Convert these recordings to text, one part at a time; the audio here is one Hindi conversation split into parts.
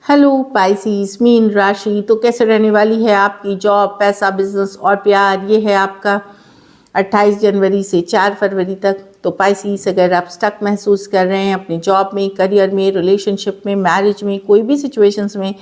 हेलो पाइसिस मीन राशि। तो कैसे रहने वाली है आपकी जॉब, पैसा, बिजनेस और प्यार। ये है आपका 28 जनवरी से 4 फरवरी तक। तो पाइसिस, अगर आप स्टक महसूस कर रहे हैं अपनी जॉब में, करियर में, रिलेशनशिप में, मैरिज में, कोई भी सिचुएशंस में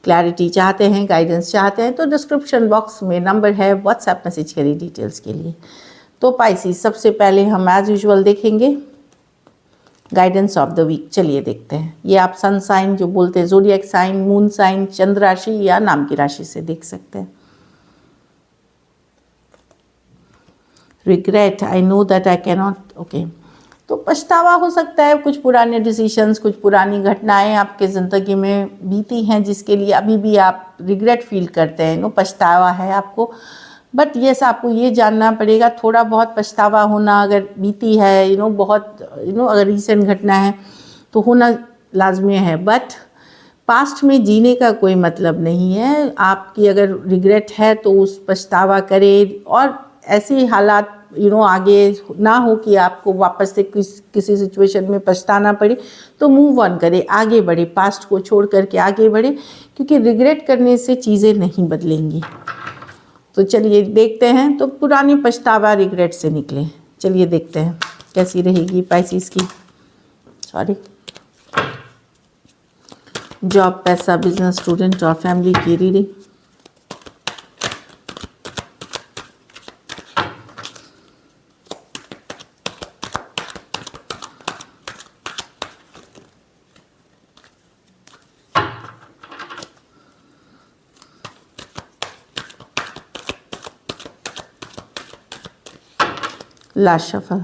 क्लैरिटी चाहते हैं, गाइडेंस चाहते हैं, तो डिस्क्रिप्शन बॉक्स में नंबर है, व्हाट्सएप मैसेज करिए डिटेल्स के लिए। तो पाइसिस, सबसे पहले हम एज यूजुअल देखेंगे गाइडेंस ऑफ द वीक। चलिए देखते हैं। ये आप सन साइन जो बोलते हैं, ज़ोडिएक साइन, मून साइन, चंद्र राशि या नाम की राशि से देख सकते हैं। Regret, I know that I cannot. Okay, तो पछतावा हो सकता है। कुछ पुराने डिसीजंस, कुछ पुरानी घटनाएं आपके ज़िंदगी में बीती हैं जिसके लिए अभी भी आप रिग्रेट फील करते हैं, पछतावा है आपको। बट येस, आपको ये जानना पड़ेगा, थोड़ा बहुत पछतावा होना अगर बीती है, बहुत अगर रिसेंट घटना है तो होना लाजमी है। बट पास्ट में जीने का कोई मतलब नहीं है। आपकी अगर रिग्रेट है तो उस पछतावा करें और ऐसे हालात आगे ना हो कि आपको वापस से किसी सिचुएशन में पछताना पड़े, तो मूव ऑन करें, आगे बढ़े, पास्ट को छोड़ करके आगे बढ़े, क्योंकि रिग्रेट करने से चीज़ें नहीं बदलेंगी। तो चलिए देखते हैं। तो पुरानी पछतावा रिग्रेट से निकले। चलिए देखते हैं कैसी रहेगी पाइसिस की जॉब, पैसा, बिजनेस, स्टूडेंट और फैमिली की रीडिंग। Last shuffle.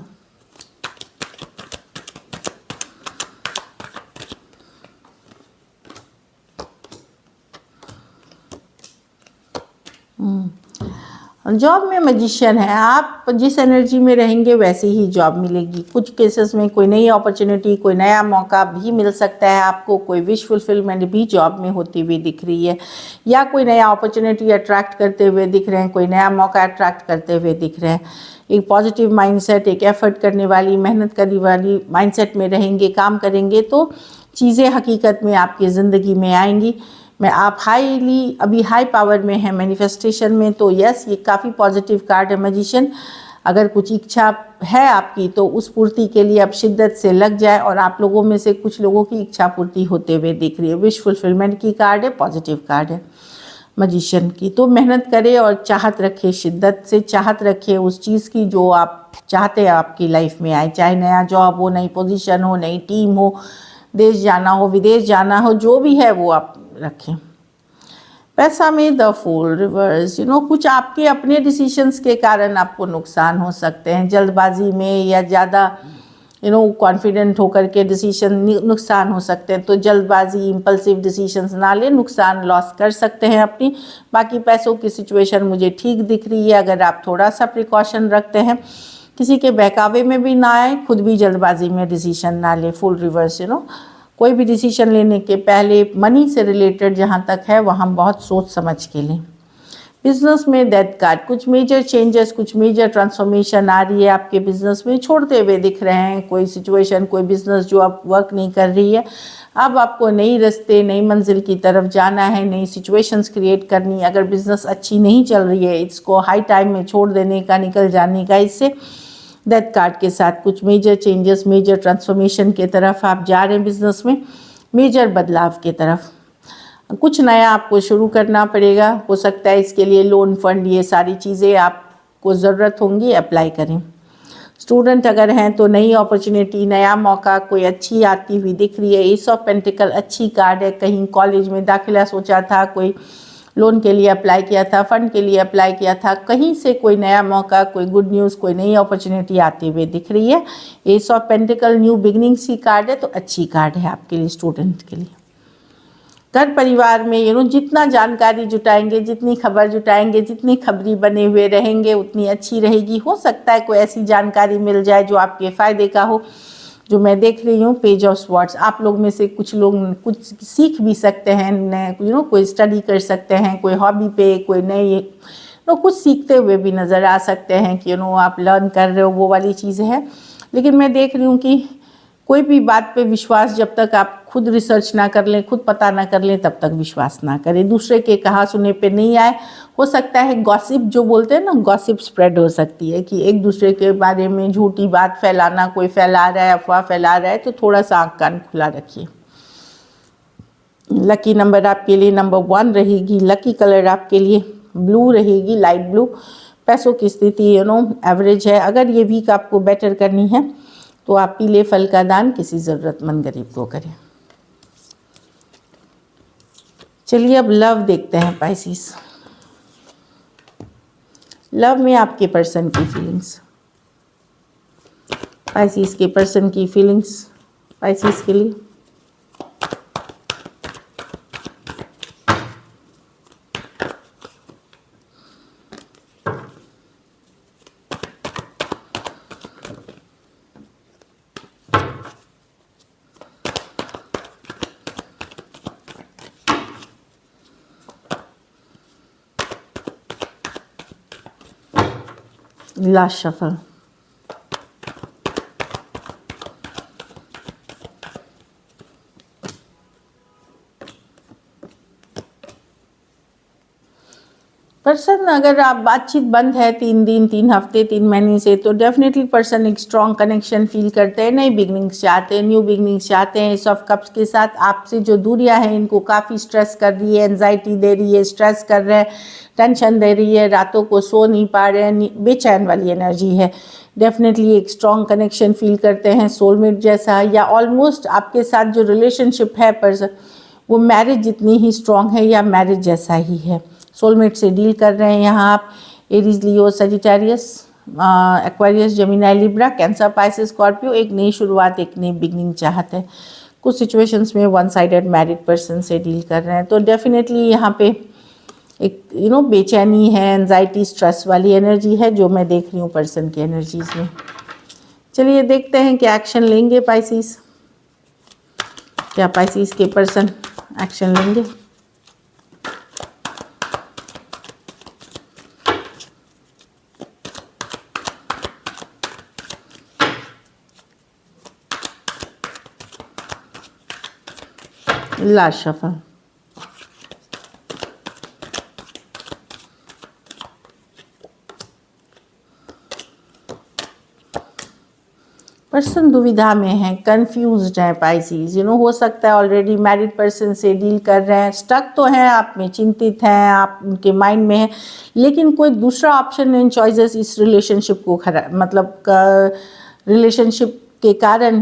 जॉब में मैजिशियन है। आप जिस एनर्जी में रहेंगे वैसी ही जॉब मिलेगी। कुछ केसेस में कोई नई अपॉर्चुनिटी, कोई नया मौका भी मिल सकता है आपको। कोई विश फुलफिलमेंट भी जॉब में होती हुई दिख रही है, या कोई नया अपॉर्चुनिटी अट्रैक्ट करते हुए दिख रहे हैं, कोई नया मौका अट्रैक्ट करते हुए दिख रहे हैं। एक पॉजिटिव माइंडसेट, एक एफर्ट करने वाली, मेहनत करने वाली माइंडसेट में रहेंगे, काम करेंगे तो चीज़ें हकीकत में आपकी ज़िंदगी में आएंगी। मैं आप अभी हाई पावर में है मैनिफेस्टेशन में, तो यस, ये काफ़ी पॉजिटिव कार्ड है मैजिशियन। अगर कुछ इच्छा है आपकी तो उस पूर्ति के लिए अब शिद्दत से लग जाए, और आप लोगों में से कुछ लोगों की इच्छा पूर्ति होते हुए दिख रही है। विश फुलफिलमेंट की कार्ड है, पॉजिटिव कार्ड है मैजिशियन की। तो मेहनत करें और चाहत रखें, शिद्दत से चाहत रखें उस चीज़ की जो आप चाहते हैं आपकी लाइफ में आए। चाहे नया जॉब हो, नई पोजीशन हो, नई टीम हो, देश जाना हो, विदेश जाना हो, जो भी है वो आप रखें। पैसा में द फूल रिवर्स। कुछ आपके अपने डिसीजंस के कारण आपको नुकसान हो सकते हैं। जल्दबाजी में या ज़्यादा कॉन्फिडेंट होकर के डिसीजन नुकसान हो सकते हैं। तो जल्दबाजी, इम्पल्सिव डिसीजंस ना लें, नुकसान लॉस कर सकते हैं अपनी। बाकी पैसों की सिचुएशन मुझे ठीक दिख रही है। अगर आप थोड़ा सा प्रिकॉशन रखते हैं, किसी के बहकावे में भी ना आए, खुद भी जल्दबाजी में डिसीजन ना लें। Full reverse. कोई भी डिसीजन लेने के पहले मनी से रिलेटेड जहाँ तक है वहाँ बहुत सोच समझ के लें। बिजनेस में डेथ कार्ड, कुछ मेजर चेंजेस, कुछ मेजर ट्रांसफॉर्मेशन आ रही है आपके बिजनेस में, छोड़ते हुए दिख रहे हैं। कोई सिचुएशन, कोई बिजनेस जो आप वर्क नहीं कर रही है, अब आपको नई रास्ते, नई मंजिल की तरफ जाना है, नई सिचुएशंस क्रिएट करनी। अगर बिजनेस अच्छी नहीं चल रही है, इसको हाई टाइम में छोड़ देने का, निकल जाने का। इससे डेथ कार्ड के साथ कुछ मेजर चेंजेस, मेजर ट्रांसफॉर्मेशन के तरफ आप जा रहे हैं। बिजनेस में मेजर बदलाव के तरफ कुछ नया आपको शुरू करना पड़ेगा। हो सकता है इसके लिए लोन, फंड, ये सारी चीज़ें आपको ज़रूरत होंगी, अप्लाई करें। स्टूडेंट अगर हैं तो नई अपॉर्चुनिटी, नया मौका कोई अच्छी आती हुई दिख रही है। एस ऑफ पेंटिकल अच्छी कार्ड है। कहीं कॉलेज में दाखिला सोचा था, कोई लोन के लिए अप्लाई किया था, फंड के लिए अप्लाई किया था, कहीं से कोई नया मौका, कोई गुड न्यूज़, कोई नई अपॉर्चुनिटी आती हुई दिख रही है। S of pentacle new beginnings की कार्ड है, तो अच्छी कार्ड है आपके लिए, स्टूडेंट के लिए। घर परिवार में जितना जानकारी जुटाएंगे, जितनी खबर जुटाएंगे, जितनी खबरी बने हुए रहेंगे, उतनी अच्छी रहेगी। हो सकता है कोई ऐसी जानकारी मिल जाए जो आपके फ़ायदे का हो। जो मैं देख रही हूँ पेज ऑफ स्वॉर्ड्स, आप लोग में से कुछ लोग कुछ सीख भी सकते हैं, कोई स्टडी कर सकते हैं, कोई हॉबी पे, कोई नई कुछ सीखते हुए भी नज़र आ सकते हैं कि आप लर्न कर रहे हो, वो वाली चीज़ है। लेकिन मैं देख रही हूँ कि कोई भी बात पे विश्वास जब तक आप खुद रिसर्च ना कर लें, खुद पता ना कर लें, तब तक विश्वास ना करें। दूसरे के कहा सुने पे नहीं आए। हो सकता है गॉसिप जो बोलते हैं ना, गॉसिप स्प्रेड हो सकती है कि एक दूसरे के बारे में झूठी बात फैलाना, कोई फैला रहा है, अफवाह फैला रहा है, तो थोड़ा सा आँख कान खुला रखिए। लकी नंबर आपके लिए नंबर 1 रहेगी। लकी कलर आपके लिए ब्लू रहेगी, लाइट ब्लू। पैसों की स्थिति एवरेज है। अगर ये वीक आपको बेटर करनी है तो आप पीले फल का दान किसी ज़रूरतमंद गरीब को करें। चलिए अब लव देखते हैं पाइसिस। लव में आपके पर्सन की फीलिंग्स, पाइसिस के पर्सन की फीलिंग्स पाइसिस के लिए। Last shuffle. पर्सन अगर आप बातचीत बंद है 3 दिन 3 हफ्ते 3 महीने से, तो डेफिनेटली पर्सन एक स्ट्रॉन्ग कनेक्शन फील करते हैं, नई बिगनिंग्स चाहते हैं, न्यू बिगनिंग्स चाहते हैं। एस ऑफ कप्स के साथ आपसे जो दूरियां हैं इनको काफ़ी स्ट्रेस कर रही है, एंजाइटी दे रही है, स्ट्रेस कर रहे हैं, टेंशन दे रही है, रातों को सो नहीं पा रहे हैं, बेचैन वाली एनर्जी है। डेफिनेटली एक स्ट्रॉन्ग कनेक्शन फील करते हैं, सोलमेट जैसा, या ऑलमोस्ट आपके साथ जो रिलेशनशिप है पर्सन वो मैरिज जितनी ही स्ट्रॉन्ग है या मैरिज जैसा ही है। सोलमेट से डील कर रहे हैं यहाँ आप। Aries, Leo, Sagittarius, Aquarius, Gemini, Libra, Cancer, Pisces, Scorpio. एक नई शुरुआत, एक नई बिगनिंग चाहते हैं। कुछ सिचुएशंस में वन साइडेड मैरिड पर्सन से डील कर रहे हैं, तो डेफिनेटली यहाँ पे एक बेचैनी है, एंजाइटी, स्ट्रेस वाली एनर्जी है जो मैं देख रही हूँ पर्सन की एनर्जीज में। चलिए देखते हैं क्या एक्शन लेंगे पाइसिस। क्या पाइसिस के पर्सन एक्शन लेंगे? Last shuffle. पर्सन दुविधा में है, कंफ्यूज्ड है पाइसिस। हो सकता है ऑलरेडी मैरिड पर्सन से डील कर रहे हैं, स्टक तो हैं आप में, चिंतित हैं आप, उनके माइंड में है, लेकिन कोई दूसरा ऑप्शन एंड चॉइसेस इस रिलेशनशिप को रिलेशनशिप के कारण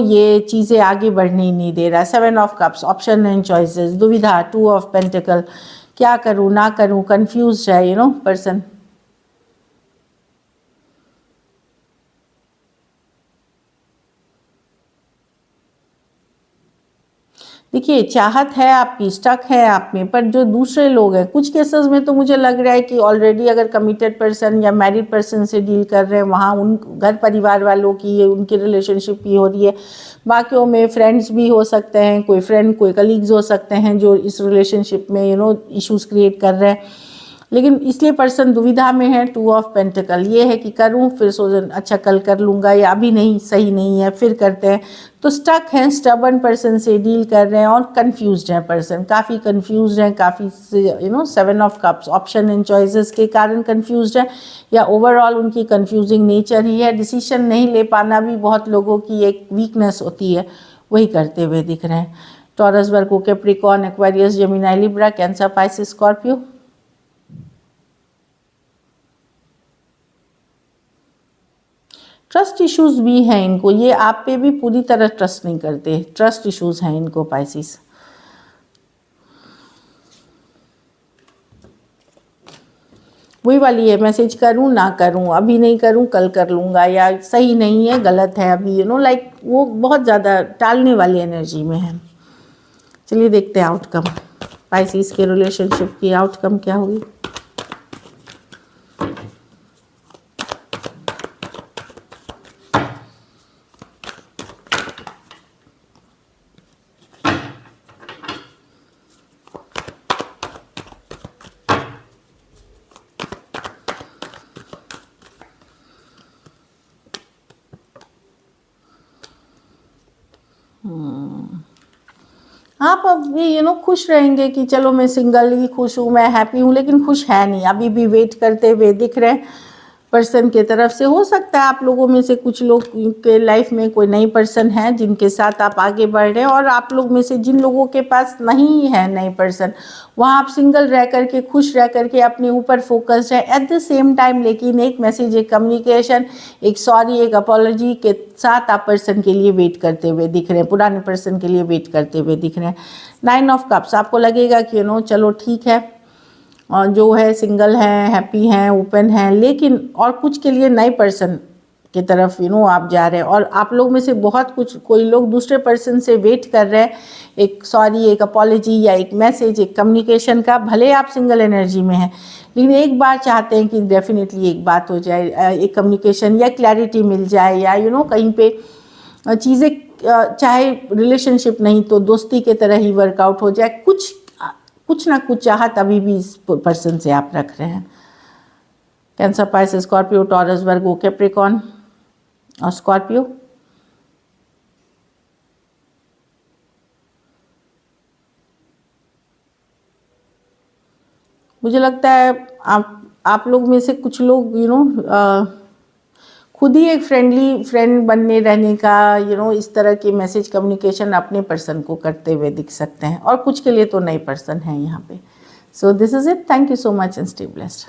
ये चीज़ें आगे बढ़ने ही नहीं दे रहा। 7 of cups, option and choices, दुविधा, 2 ऑफ पेंटिकल, क्या करूँ ना करूँ, कंफ्यूज है पर्सन। देखिए, चाहत है आपकी, स्टक है आप में, पर जो दूसरे लोग हैं, कुछ केसेस में तो मुझे लग रहा है कि ऑलरेडी अगर कमिटेड पर्सन या मैरिड पर्सन से डील कर रहे हैं, वहाँ उन घर परिवार वालों की उनकी रिलेशनशिप ही हो रही है। बाकियों में फ्रेंड्स भी हो सकते हैं, कोई फ्रेंड, कोई कलीग्स हो सकते हैं जो इस रिलेशनशिप में इश्यूज क्रिएट कर रहे हैं। लेकिन इसलिए पर्सन दुविधा में है। 2 ऑफ पेंटिकल, ये है कि करूं, फिर सोच अच्छा कल कर लूँगा, या अभी नहीं, सही नहीं है, फिर करते हैं। तो स्टक हैं, स्टबर्न पर्सन से डील कर रहे हैं और कंफ्यूज्ड हैं पर्सन, काफ़ी कंफ्यूज्ड हैं, काफ़ी 7 of cups, option and choices के कारण कंफ्यूज्ड है, या ओवरऑल उनकी कंफ्यूजिंग नेचर ही है। डिसीजन नहीं ले पाना भी बहुत लोगों की एक वीकनेस होती है, वही करते हुए दिख रहे हैं। Taurus, Virgo, Capricorn, Aquarius, Gemini, Libra, Cancer, Pisces, Scorpio. Trust issues भी हैं इनको, ये आप पे भी पूरी तरह ट्रस्ट नहीं करते, ट्रस्ट इश्यूज हैं इनको पाइसिस। वही वाली है, मैसेज करूं ना करूं, अभी नहीं करूं, कल कर लूँगा, या सही नहीं है, गलत है अभी, लाइक वो बहुत ज़्यादा टालने वाली एनर्जी में है। चलिए देखते हैं आउटकम, पाइसिस के रिलेशनशिप की आउटकम क्या होगी। आप अब ये खुश रहेंगे कि चलो मैं सिंगल ही खुश हूँ, मैं हैप्पी हूँ, लेकिन खुश है नहीं, अभी भी वेट करते हुए दिख रहे हैं पर्सन के तरफ से। हो सकता है आप लोगों में से कुछ लोग के लाइफ में कोई नई पर्सन है जिनके साथ आप आगे बढ़ रहे हैं, और आप लोग में से जिन लोगों के पास नहीं है नई पर्सन, वहाँ आप सिंगल रह करके खुश रह करके अपने ऊपर फोकस्ड है एट द सेम टाइम। लेकिन एक मैसेज, एक कम्युनिकेशन, एक सॉरी, एक अपॉलॉजी के साथ आप पर्सन के लिए वेट करते हुए दिख रहे हैं, पुराने पर्सन के लिए वेट करते हुए दिख रहे हैं। 9 ऑफ कप्स, आपको लगेगा कि चलो ठीक है, और जो है सिंगल हैं, हैप्पी हैं, ओपन हैं, लेकिन और कुछ के लिए नए पर्सन की तरफ आप जा रहे हैं। और आप लोग में से बहुत कुछ, कोई लोग दूसरे पर्सन से वेट कर रहे हैं एक सॉरी, एक अपॉलॉजी या एक मैसेज, एक कम्युनिकेशन का। भले आप सिंगल एनर्जी में हैं, लेकिन एक बार चाहते हैं कि डेफिनेटली एक बात हो जाए, एक कम्युनिकेशन या क्लैरिटी मिल जाए, या कहीं पे चीज़ें चाहे रिलेशनशिप नहीं तो दोस्ती के तरह ही वर्कआउट हो जाए। कुछ ना कुछ चाहत अभी भी इस पर्सन से आप रख रहे हैं। Cancer, Pisces, Scorpio, taurus, Virgo, Capricorn और स्कॉर्पियो। मुझे लगता है आप लोग में से कुछ लोग खुद ही एक फ्रेंडली फ्रेंड बनने रहने का इस तरह के मैसेज कम्युनिकेशन अपने पर्सन को करते हुए दिख सकते हैं, और कुछ के लिए तो नए पर्सन हैं यहाँ पे। So this is it, thank you so much and stay blessed.